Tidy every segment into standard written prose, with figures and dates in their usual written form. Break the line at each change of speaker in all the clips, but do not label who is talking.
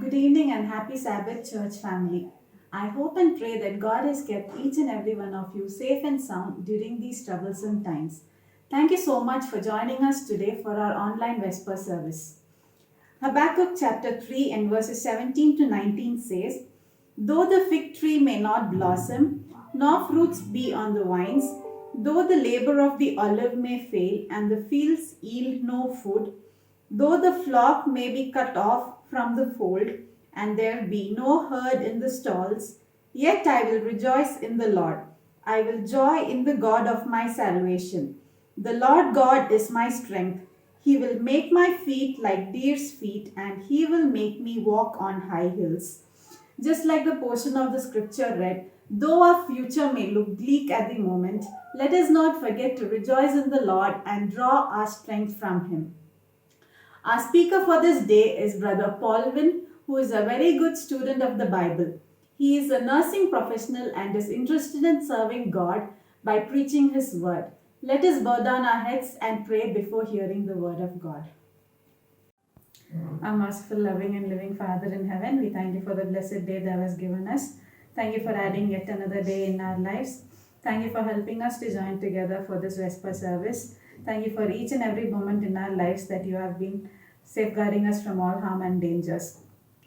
Good evening and happy Sabbath, church family. I hope and pray that God has kept each and every one of you safe and sound during these troublesome times. Thank you so much for joining us today for our online Vesper service. Habakkuk chapter 3 and verses 17 to 19 says, "Though the fig tree may not blossom, nor fruits be on the vines, though the labor of the olive may fail, and the fields yield no food, though the flock may be cut off from the fold, and there be no herd in the stalls, yet I will rejoice in the Lord. I will joy in the God of my salvation. The Lord God is my strength. He will make my feet like deer's feet, and he will make me walk on high hills." Just like the portion of the scripture read, though our future may look bleak at the moment, let us not forget to rejoice in the Lord and draw our strength from him. Our speaker for this day is Brother Paulvin, who is a very good student of the Bible. He is a nursing professional and is interested in serving God by preaching his word. Let us bow down our heads and pray before hearing the word of God. Our merciful, loving and living Father in heaven, we thank you for the blessed day thou hast given us. Thank you for adding yet another day in our lives. Thank you for helping us to join together for this Vesper service. Thank you for each and every moment in our lives that you have been safeguarding us from all harm and dangers.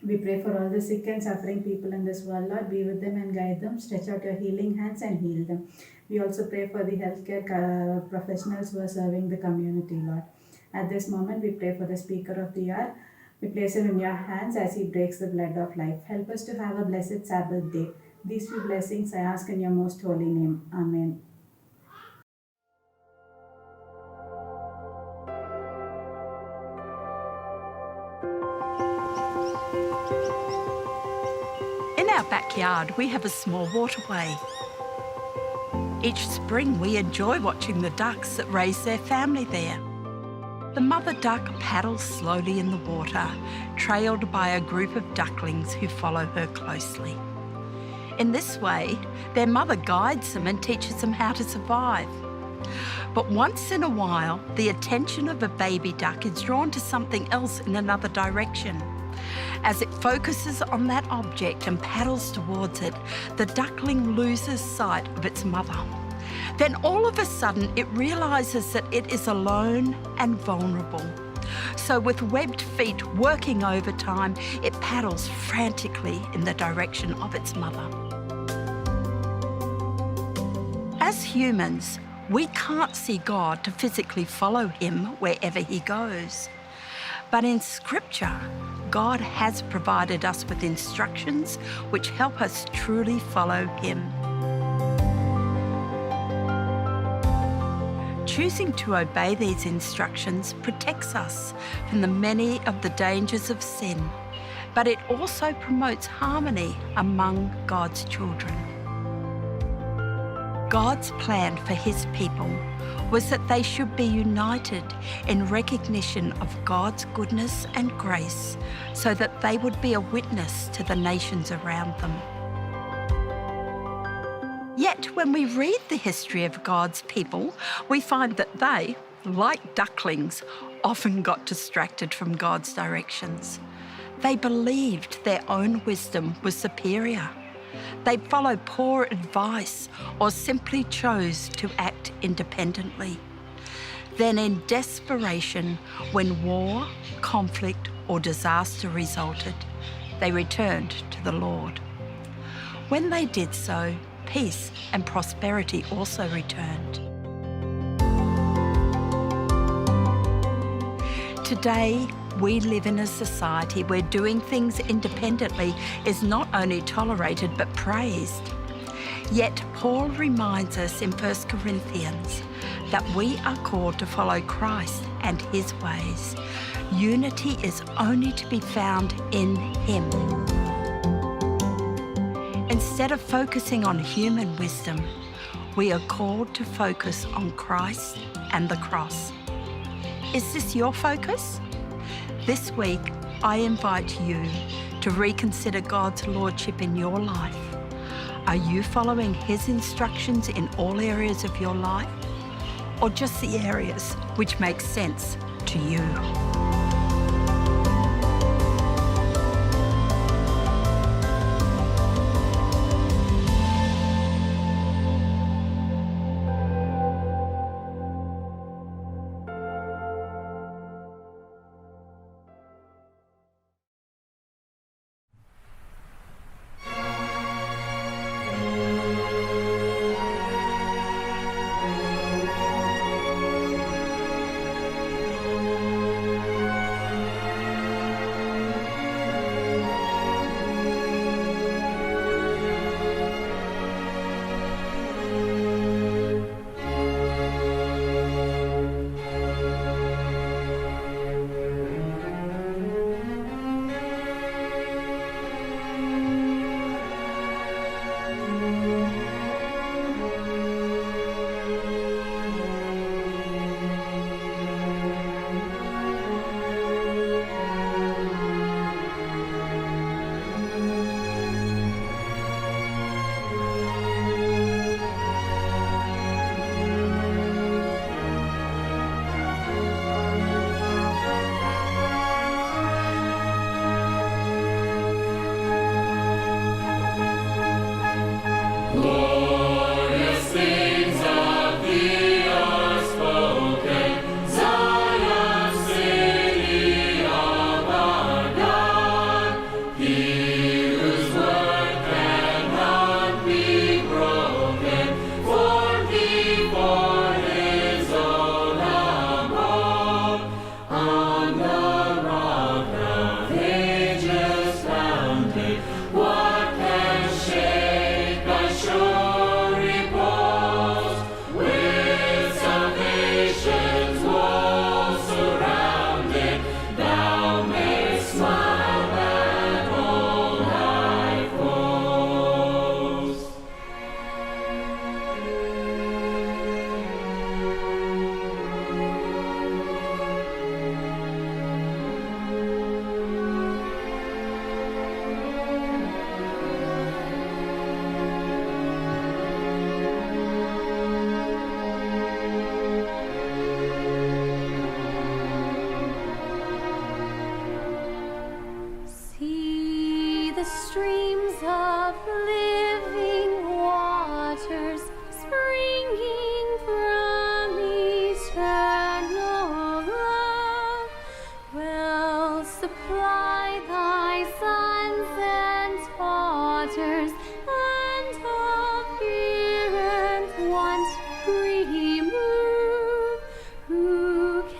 We pray for all the sick and suffering people in this world, Lord. Be with them and guide them. Stretch out your healing hands and heal them. We also pray for the healthcare professionals who are serving the community, Lord. At this moment, we pray for the speaker of the hour. We place him in your hands as he breaks the blood of life. Help us to have a blessed Sabbath day. These few blessings I ask in your most holy name. Amen.
In our backyard, we have a small waterway. Each spring, we enjoy watching the ducks that raise their family there. The mother duck paddles slowly in the water, trailed by a group of ducklings who follow her closely. In this way, their mother guides them and teaches them how to survive. But once in a while, the attention of a baby duck is drawn to something else in another direction. As it focuses on that object and paddles towards it, the duckling loses sight of its mother. Then all of a sudden, it realizes that it is alone and vulnerable. So with webbed feet working overtime, it paddles frantically in the direction of its mother. As humans, we can't see God to physically follow him wherever he goes. But in Scripture, God has provided us with instructions which help us truly follow him. Choosing to obey these instructions protects us from the many of the dangers of sin, but it also promotes harmony among God's children. God's plan for his people was that they should be united in recognition of God's goodness and grace so that they would be a witness to the nations around them. Yet when we read the history of God's people, we find that they, like ducklings, often got distracted from God's directions. They believed their own wisdom was superior. They followed poor advice or simply chose to act independently. Then in desperation, when war, conflict or disaster resulted, they returned to the Lord. When they did so, peace and prosperity also returned. Today, we live in a society where doing things independently is not only tolerated but praised. Yet Paul reminds us in 1 Corinthians that we are called to follow Christ and his ways. Unity is only to be found in him. Instead of focusing on human wisdom, we are called to focus on Christ and the cross. Is this your focus? This week, I invite you to reconsider God's lordship in your life. Are you following his instructions in all areas of your life, or just the areas which make sense to you?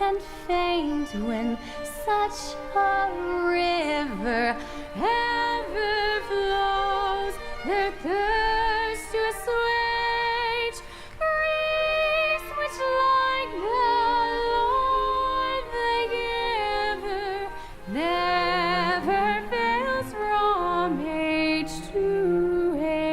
and faint when such a river ever flows, their thirst to assuage. Grace which like the Lord the giver never fails from age to age.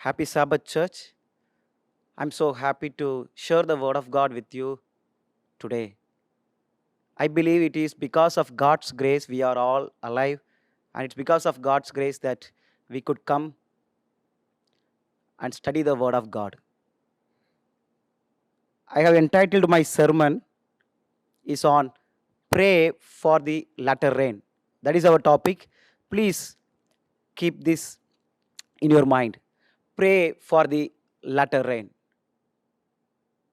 Happy Sabbath, church. I'm so happy to share the word of God with you today. I believe it is because of God's grace we are all alive, and it's because of God's grace that we could come and study the word of God. I have entitled my sermon is on pray for the latter rain. That is our topic. Please keep this in your mind. Pray for the latter rain.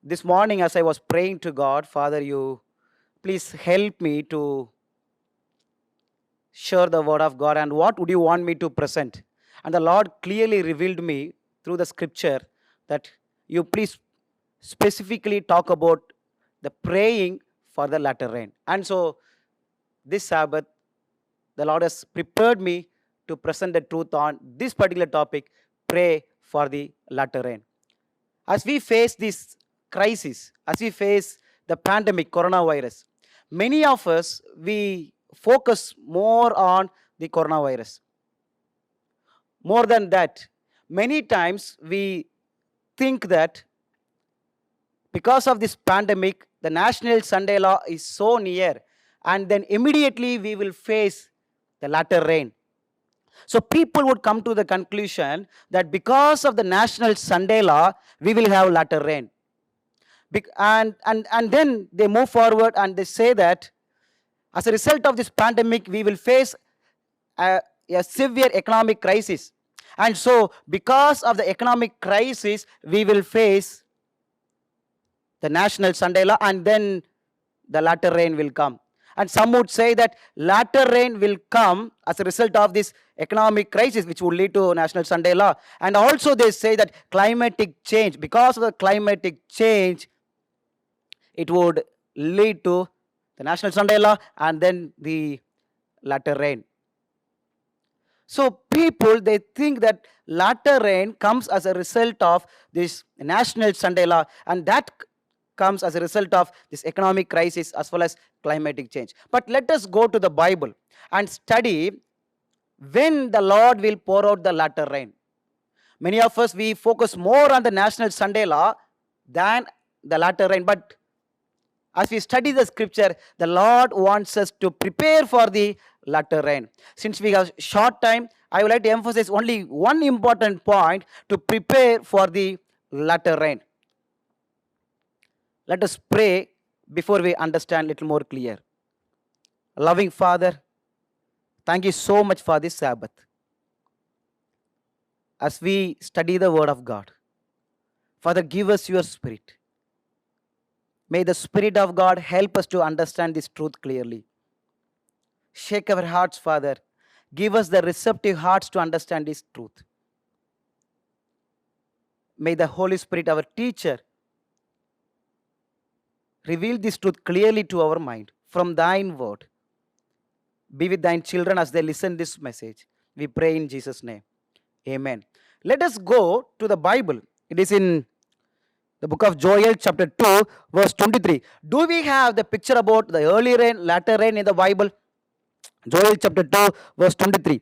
This morning, as I was praying to God, Father, you please help me to share the word of God and what would you want me to present. And the Lord clearly revealed me through the scripture that you please specifically talk about the praying for the latter rain. And so this Sabbath, the Lord has prepared me to present the truth on this particular topic, pray for the latter rain. As we face this crisis, as we face the pandemic, coronavirus, many of us, we focus more on the coronavirus. More than that, many times we think that because of this pandemic, the National Sunday Law is so near, and then immediately we will face the latter rain. So people would come to the conclusion that because of the National Sunday Law, we will have latter rain. And then they move forward and they say that as a result of this pandemic, we will face a severe economic crisis. And so because of the economic crisis, we will face the National Sunday Law, and then the latter rain will come. And some would say that latter rain will come as a result of this economic crisis, which will lead to National Sunday Law. And also they say that climatic change, because of the climatic change, it would lead to the National Sunday Law and then the latter rain. So people, they think that latter rain comes as a result of this National Sunday Law, and that comes as a result of this economic crisis as well as climatic change. But let us go to the Bible and study when the Lord will pour out the latter rain. Many of us, we focus more on the National Sunday Law than the latter rain. But as we study the scripture, the Lord wants us to prepare for the latter rain. Since we have short time, I would like to emphasize only one important point to prepare for the latter rain. Let us pray before we understand a little more clear. Loving Father, thank you so much for this Sabbath. As we study the Word of God, Father, give us your Spirit. May the Spirit of God help us to understand this truth clearly. Shake our hearts, Father. Give us the receptive hearts to understand this truth. May the Holy Spirit, our teacher, reveal this truth clearly to our mind from thine word. Be with thine children as they listen this message. We pray in Jesus' name. Amen. Let us go to the Bible. It is in the book of Joel chapter 2 verse 23. Do we have the picture about the early rain, latter rain in the Bible? Joel chapter 2 verse 23.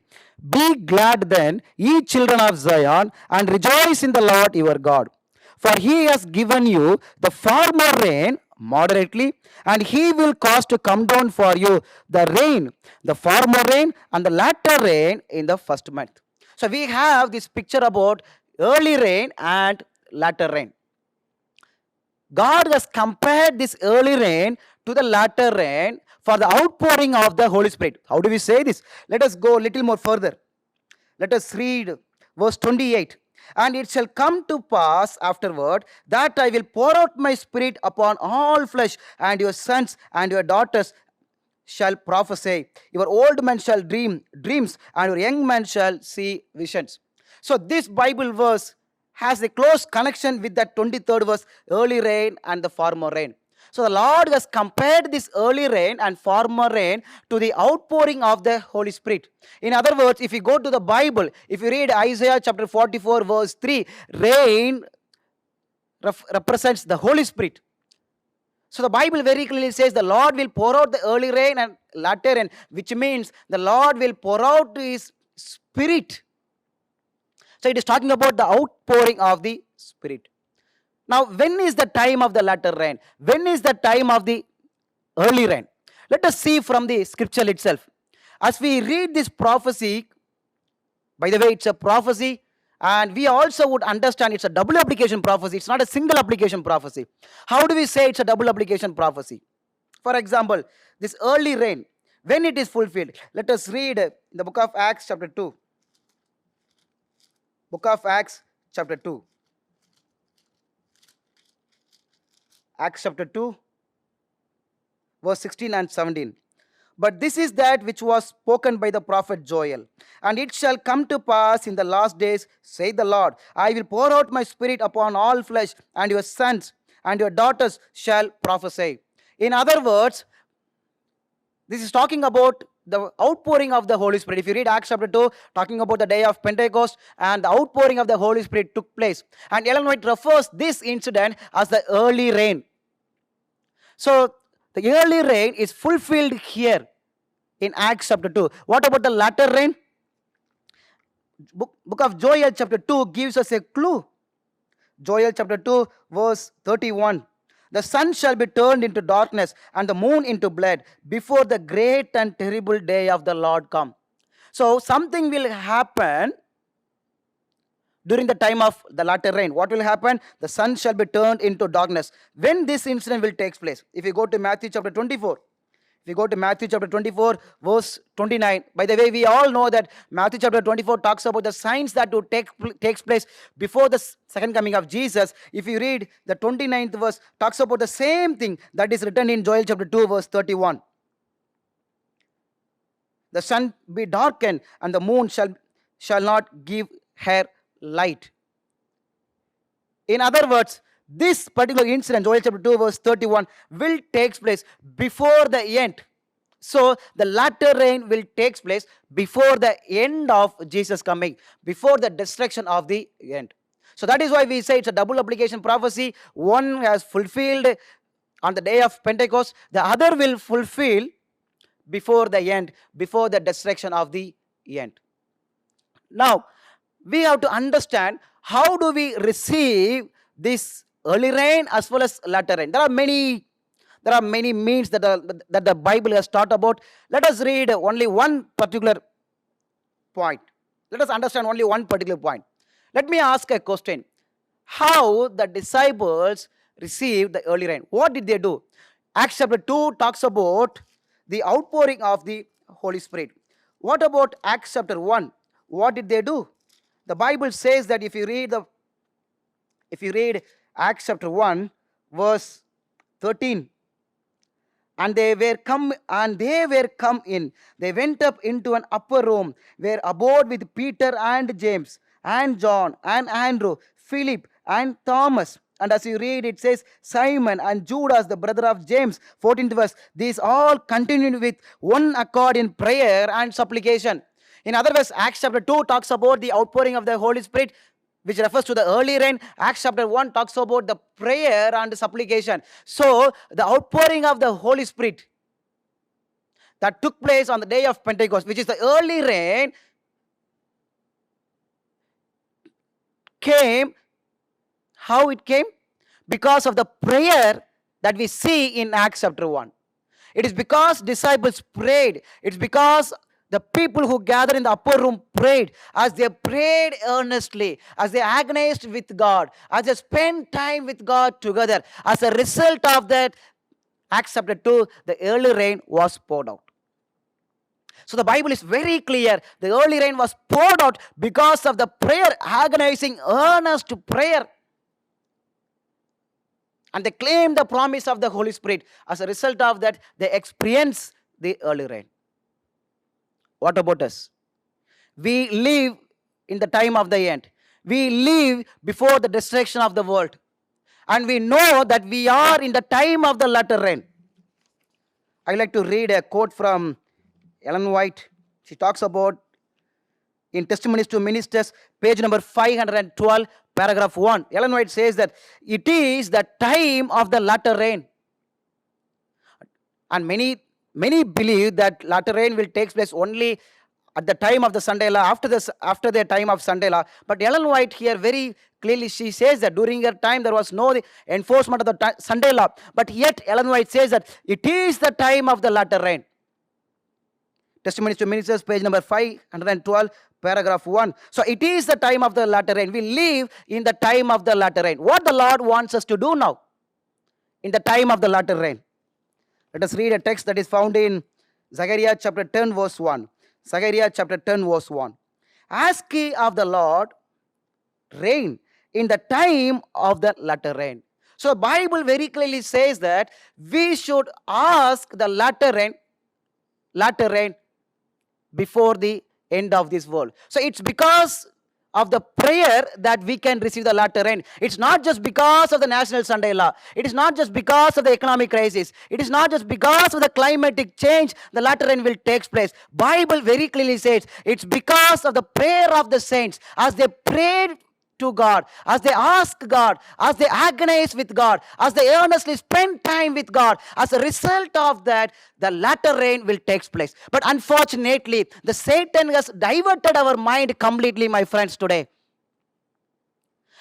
Be glad then, ye children of Zion, and rejoice in the Lord your God. For he has given you the former rain moderately, and he will cause to come down for you the rain, the former rain and the latter rain in the first month. So we have this picture about early rain and latter rain. God has compared this early rain to the latter rain for the outpouring of the Holy Spirit. How do we say this? Let us go a little more further. Let us read verse 28. And it shall come to pass afterward that I will pour out my Spirit upon all flesh, and your sons and your daughters shall prophesy. Your old men shall dream dreams, and your young men shall see visions. So this Bible verse has a close connection with that 23rd verse, early rain and the former rain. So the Lord has compared this early rain and former rain to the outpouring of the Holy Spirit. In other words, if you go to the Bible, if you read Isaiah chapter 44 verse 3, rain represents the Holy Spirit. So the Bible very clearly says the Lord will pour out the early rain and latter rain, which means the Lord will pour out his Spirit. So it is talking about the outpouring of the Spirit. Now, when is the time of the latter rain? When is the time of the early rain? Let us see from the scripture itself. As we read this prophecy, by the way, it's a prophecy, and we also would understand it's a double application prophecy. It's not a single application prophecy. How do we say it's a double application prophecy? For example, this early rain, when it is fulfilled, let us read in the book of Acts chapter 2. Book of Acts chapter 2. Acts chapter 2, verse 16 and 17. But this is that which was spoken by the prophet Joel. And it shall come to pass in the last days, saith the Lord, I will pour out my Spirit upon all flesh, and your sons and your daughters shall prophesy. In other words, this is talking about the outpouring of the Holy Spirit. If you read Acts chapter 2, talking about the day of Pentecost, and the outpouring of the Holy Spirit took place. And Ellen White refers this incident as the early rain. So, the early rain is fulfilled here in Acts chapter 2. What about the latter rain? Book of Joel chapter 2 gives us a clue. Joel chapter 2 verse 31. The sun shall be turned into darkness and the moon into blood before the great and terrible day of the Lord come. So something will happen during the time of the latter rain. What will happen? The sun shall be turned into darkness. When this incident will take place? If you go to Matthew chapter 24. If you go to Matthew chapter 24 verse 29. By the way, we all know that Matthew chapter 24 talks about the signs that would takes place before the second coming of Jesus. If you read the 29th verse, talks about the same thing that is written in Joel chapter 2 verse 31. The sun be darkened and the moon shall not give her light. In other words, this particular incident, Joel chapter 2 verse 31, will take place before the end. So the latter rain will take place before the end of Jesus coming, before the destruction of the end. So that is why we say it's a double application prophecy. One has fulfilled on the day of Pentecost, the other will fulfill before the end, before the destruction of the end. Now, we have to understand how do we receive this early rain as well as latter rain. There are many means that the Bible has taught about. Let us read only one particular point. Let us understand only one particular point. Let me ask a question. How the disciples received the early rain? What did they do? Acts chapter 2 talks about the outpouring of the Holy Spirit. What about Acts chapter 1? What did they do? The Bible says that if you read Acts chapter 1 verse 13, and they were come in. They went up into an upper room where abode with Peter and James and John and Andrew, Philip and Thomas. And as you read, it says Simon and Judas, the brother of James. 14th verse. These all continued with one accord in prayer and supplication. In other words, Acts chapter 2 talks about the outpouring of the Holy Spirit, which refers to the early rain. Acts chapter 1 talks about the prayer and supplication. So, the outpouring of the Holy Spirit that took place on the day of Pentecost, which is the early rain, came. How it came? Because of the prayer that we see in Acts chapter 1. It is because disciples prayed. It's because the people who gathered in the upper room prayed. As they prayed earnestly, as they agonized with God, as they spent time with God together, as a result of that, Acts chapter 2, the early rain was poured out. So the Bible is very clear. The early rain was poured out because of the prayer, agonizing, earnest prayer. And they claim the promise of the Holy Spirit. As a result of that, they experience the early rain. What about us? We live in the time of the end. We live before the destruction of the world. And we know that we are in the time of the latter rain. I like to read a quote from Ellen White. She talks about in Testimonies to Ministers, page number 512, paragraph 1. Ellen White says that it is the time of the latter rain. And many believe that latter rain will take place only at the time of the Sunday law, after the time of Sunday law. But Ellen White here very clearly, she says that during her time there was no enforcement of the Sunday law. But yet Ellen White says that it is the time of the latter rain. Testimonies to Ministers, page number 512, paragraph 1. So it is the time of the latter rain. We live in the time of the latter rain. What the Lord wants us to do now in the time of the latter rain? Let us read a text that is found in Zechariah chapter 10 verse 1. Zechariah chapter 10 verse 1. Ask ye of the Lord rain in the time of the latter rain. So the Bible very clearly says that we should ask the latter rain before the end of this world. So it's because of the prayer that we can receive the latter rain. It's not just because of the National Sunday Law. It is not just because of the economic crisis. It is not just because of the climatic change the latter rain will take place. Bible very clearly says it's because of the prayer of the saints as they prayed to God, as they ask God, as they agonize with God, as they earnestly spend time with God. As a result of that, the latter rain will take place. But unfortunately, the Satan has diverted our mind completely, my friends, today.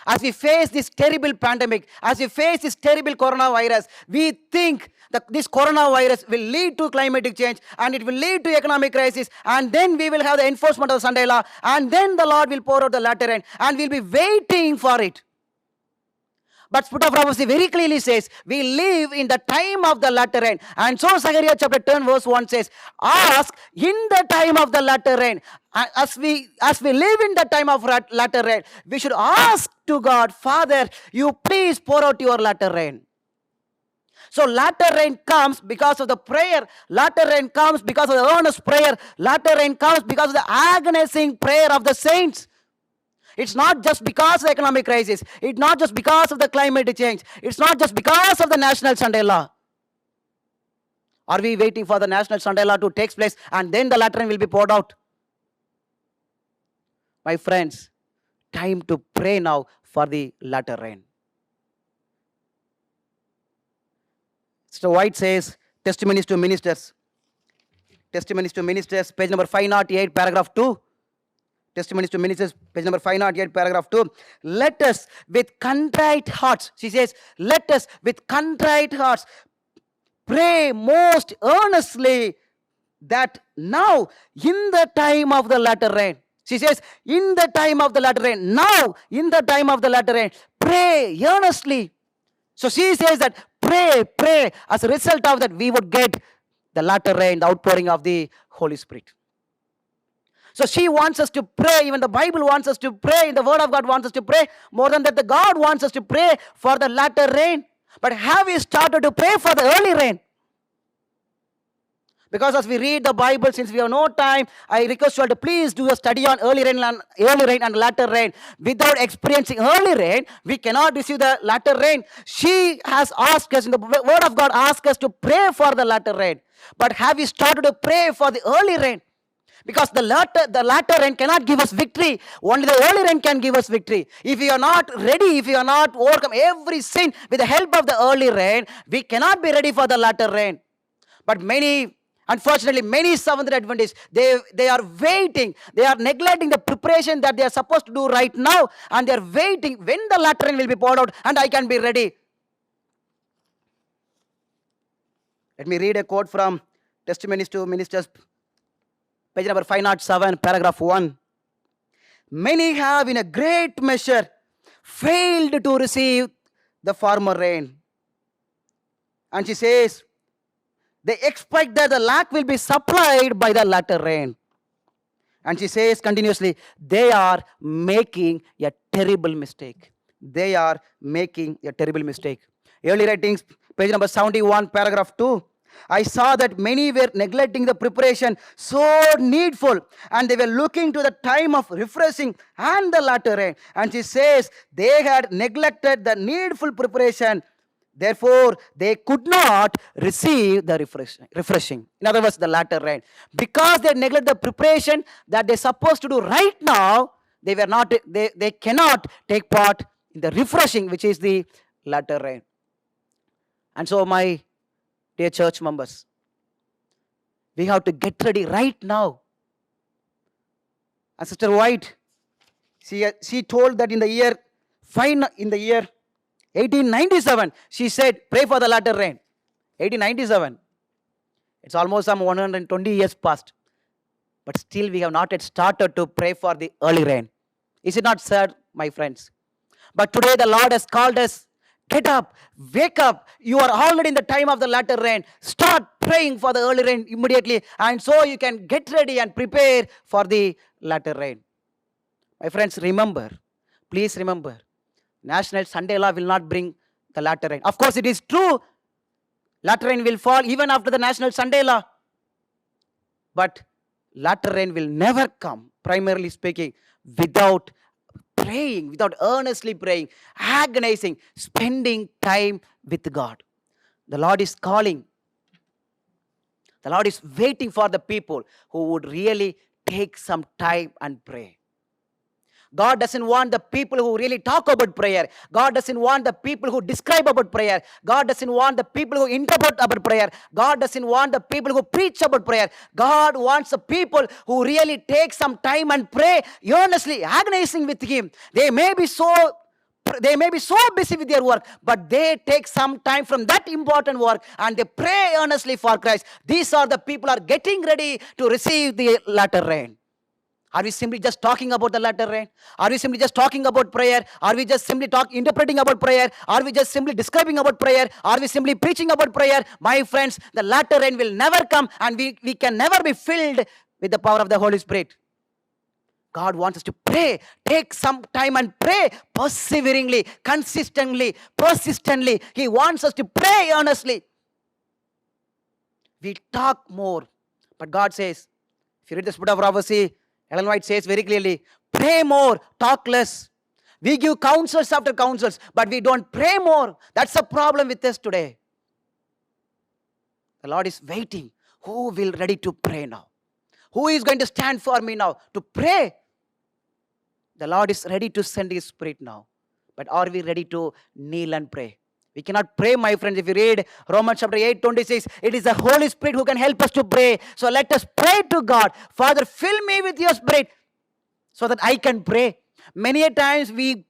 As we face this terrible pandemic, as we face this terrible coronavirus, we think that this coronavirus will lead to climatic change and it will lead to economic crisis, and then we will have the enforcement of the Sunday law, and then the Lord will pour out the latter rain, and we'll be waiting for it. But Spirit of Prophecy very clearly says, we live in the time of the latter rain. And so Zechariah chapter 10 verse 1 says, ask in the time of the latter rain. As we live in the time of latter rain, we should ask to God, Father, you please pour out your latter rain. So latter rain comes because of the prayer. Latter rain comes because of the earnest prayer. Latter rain comes because of the agonizing prayer of the saints. It's not just because of the economic crisis. It's not just because of the climate change. It's not just because of the National Sunday Law. Are we waiting for the National Sunday Law to take place and then the latter rain will be poured out? My friends, time to pray now for the latter rain. Mr. White says, Testimonies to Ministers. Testimonies to Ministers, page number 508, paragraph 2. Testimonies to Ministers, page number 508, paragraph 2. Let us with contrite hearts, she says, let us with contrite hearts pray most earnestly that now in the time of the latter rain, she says, in the time of the latter rain, now in the time of the latter rain, pray earnestly. So she says that pray, as a result of that we would get the latter rain, the outpouring of the Holy Spirit. So she wants us to pray, even the Bible wants us to pray, the Word of God wants us to pray. More than that, the God wants us to pray for the latter rain. But have we started to pray for the early rain? Because as we read the Bible, since we have no time, I request you all to please do a study on early rain and latter rain. Without experiencing early rain, we cannot receive the latter rain. She has asked us, in the Word of God, asked us to pray for the latter rain. But have we started to pray for the early rain? Because the latter rain cannot give us victory. Only the early rain can give us victory. If we are not ready, if we are not overcome every sin with the help of the early rain, we cannot be ready for the latter rain. But unfortunately, many Seventh-day Adventists, they are waiting. They are neglecting the preparation that they are supposed to do right now. And they are waiting when the latter rain will be poured out and I can be ready. Let me read a quote from Testimonies to Ministers, page number 507, paragraph 1. Many have in a great measure failed to receive the former rain. And she says, they expect that the lack will be supplied by the latter rain. And she says continuously, they are making a terrible mistake. They are making a terrible mistake. Early writings, page number 71, paragraph 2. I saw that many were neglecting the preparation so needful, and they were looking to the time of refreshing and the latter rain. And she says they had neglected the needful preparation. Therefore, they could not receive the refreshing. In other words, the latter rain. Because they neglect the preparation that they're supposed to do right now, they cannot take part in the refreshing, which is the latter rain. And so, my dear church members, we have to get ready right now. And Sister White, she told that in the year 1897, she said, pray for the latter rain. 1897. It's almost some 120 years past. But still we have not yet started to pray for the early rain. Is it not sad, my friends? But today the Lord has called us. Get up, wake up. You are already in the time of the latter rain. Start praying for the early rain immediately. And so you can get ready and prepare for the latter rain. My friends, remember, please remember, National Sunday Law will not bring the latter rain. Of course, it is true. Latter rain will fall even after the National Sunday Law. But latter rain will never come, primarily speaking, without praying, without earnestly praying, agonizing, spending time with God. The Lord is calling. The Lord is waiting for the people who would really take some time and pray. God doesn't want the people who really talk about prayer. God doesn't want the people who describe about prayer. God doesn't want the people who interpret about prayer. God doesn't want the people who preach about prayer. God wants the people who really take some time and pray earnestly, agonizing with Him. They may be so busy with their work, but they take some time from that important work and they pray earnestly for Christ. These are the people who are getting ready to receive the latter rain. Are we simply just talking about the latter rain? Are we simply just talking about prayer? Are we just simply interpreting about prayer? Are we just simply describing about prayer? Are we simply preaching about prayer? My friends, the latter rain will never come and we can never be filled with the power of the Holy Spirit. God wants us to pray. Take some time and pray perseveringly, consistently, persistently. He wants us to pray earnestly. We talk more, but God says, if you read the Spirit of Prophecy, Ellen White says very clearly, pray more, talk less. We give counsels after counsels, but we don't pray more. That's the problem with us today. The Lord is waiting. Who will ready to pray now? Who is going to stand for me now to pray? The Lord is ready to send His Spirit now. But are we ready to kneel and pray? We cannot pray, my friends. If you read Romans chapter 8:26, it is the Holy Spirit who can help us to pray. So let us pray to God. Father, fill me with your Spirit. so that I can pray. Many a times we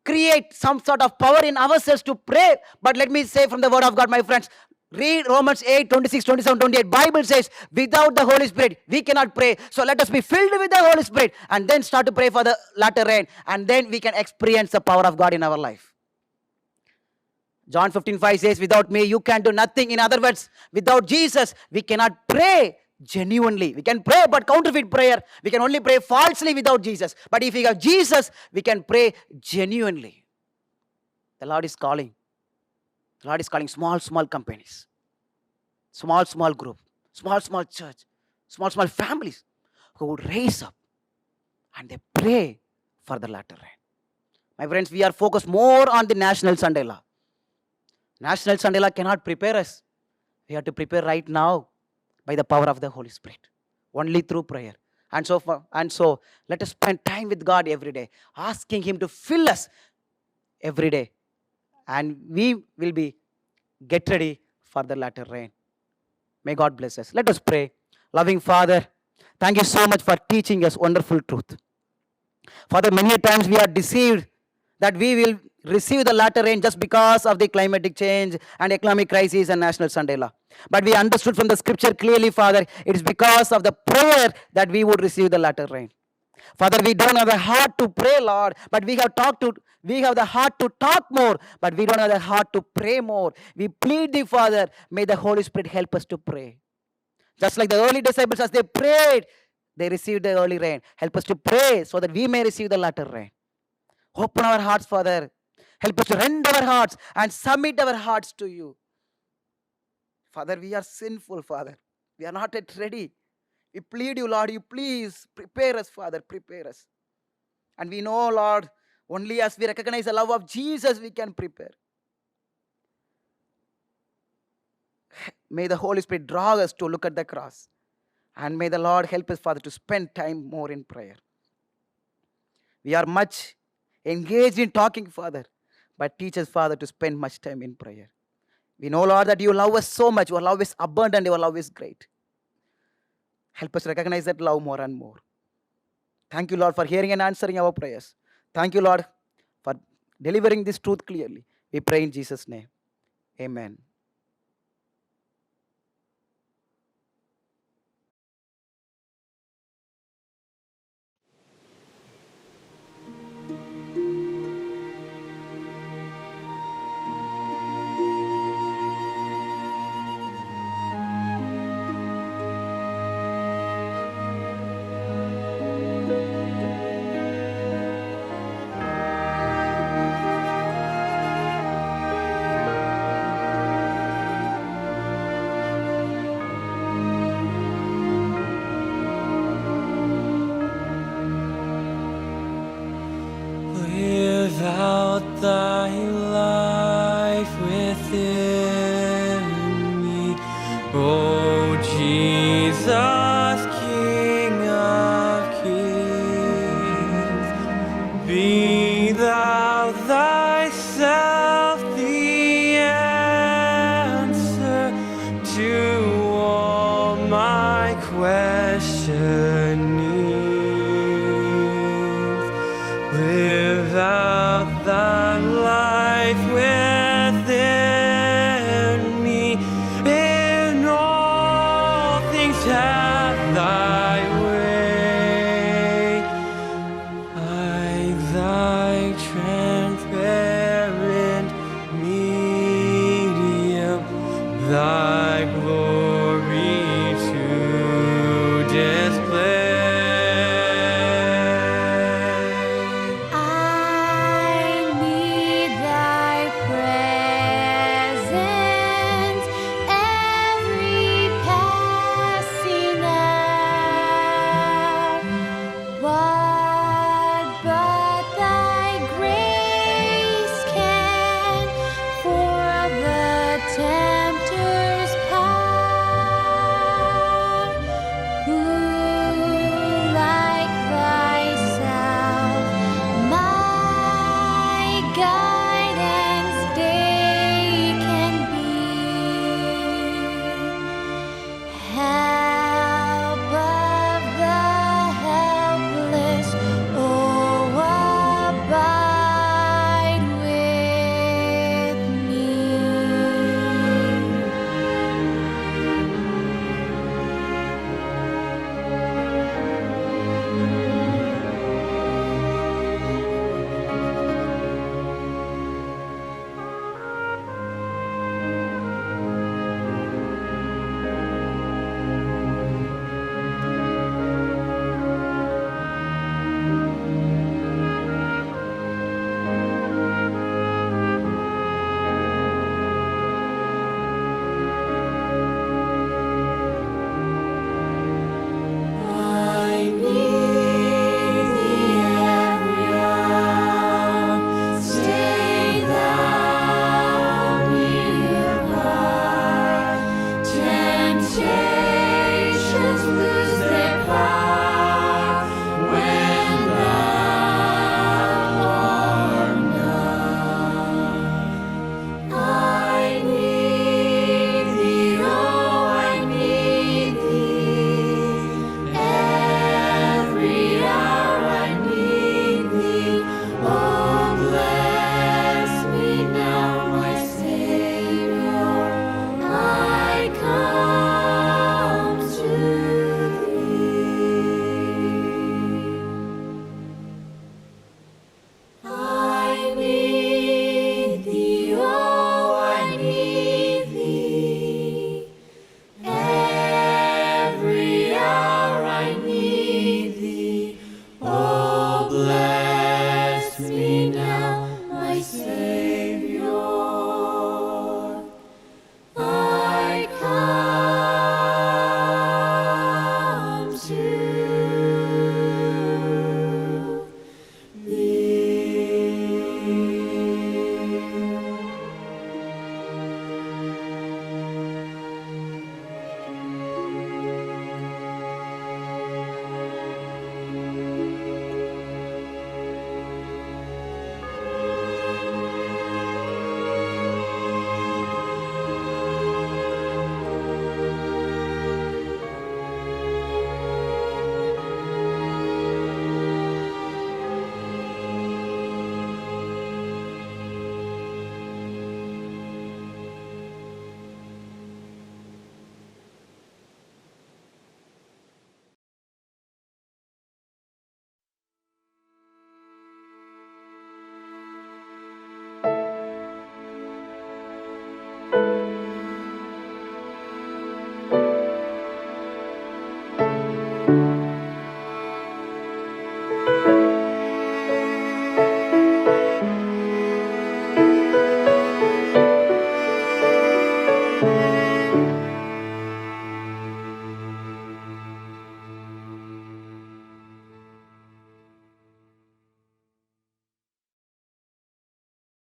create some sort of power in ourselves to pray. But let me say from the word of God, my friends, read Romans 8, 26, 27, 28. Bible says, without the Holy Spirit, we cannot pray. So let us be filled with the Holy Spirit and then start to pray for the latter rain. And then we can experience the power of God in our life. John 15:5 says, without me, you can do nothing. In other words, without Jesus, we cannot pray genuinely. We can pray, but counterfeit prayer. We can only pray falsely without Jesus. But if we have Jesus, we can pray genuinely. The Lord is calling. The Lord is calling small companies, small group, small church, small families who would raise up and they pray for the latter rain. My friends, we are focused more on the National Sunday Law. National Sunday Law cannot prepare us. We have to prepare right now by the power of the Holy Spirit, only through prayer. And so let us spend time with God every day, asking Him to fill us every day. And we will be get ready for the latter rain. May God bless us. Let us pray. Loving Father, thank you so much for teaching us wonderful truth. Father, many times we are deceived that we will receive the latter rain just because of the climatic change and economic crisis and National Sunday Law. But we understood from the scripture clearly, Father, it is because of the prayer that we would receive the latter rain. Father, we don't have the heart to pray, Lord, but we have the heart to talk more, but we don't have the heart to pray more. We plead thee, Father, may the Holy Spirit help us to pray. Just like the early disciples, as they prayed, they received the early rain. Help us to pray so that we may receive the latter rain. Open our hearts, Father. Help us to rend our hearts and submit our hearts to you. Father, we are sinful, Father. We are not yet ready. We plead you, Lord, you please prepare us, Father, prepare us. And we know, Lord, only as we recognize the love of Jesus, we can prepare. May the Holy Spirit draw us to look at the cross. And may the Lord help us, Father, to spend time more in prayer. We are much engaged in talking, Father, but teach us, Father, to spend much time in prayer. We know, Lord, that you love us so much. Your love is abundant. Your love is great. Help us recognize that love more and more. Thank you, Lord, for hearing and answering our prayers. Thank you, Lord, for delivering this truth clearly. We pray in Jesus' name. Amen.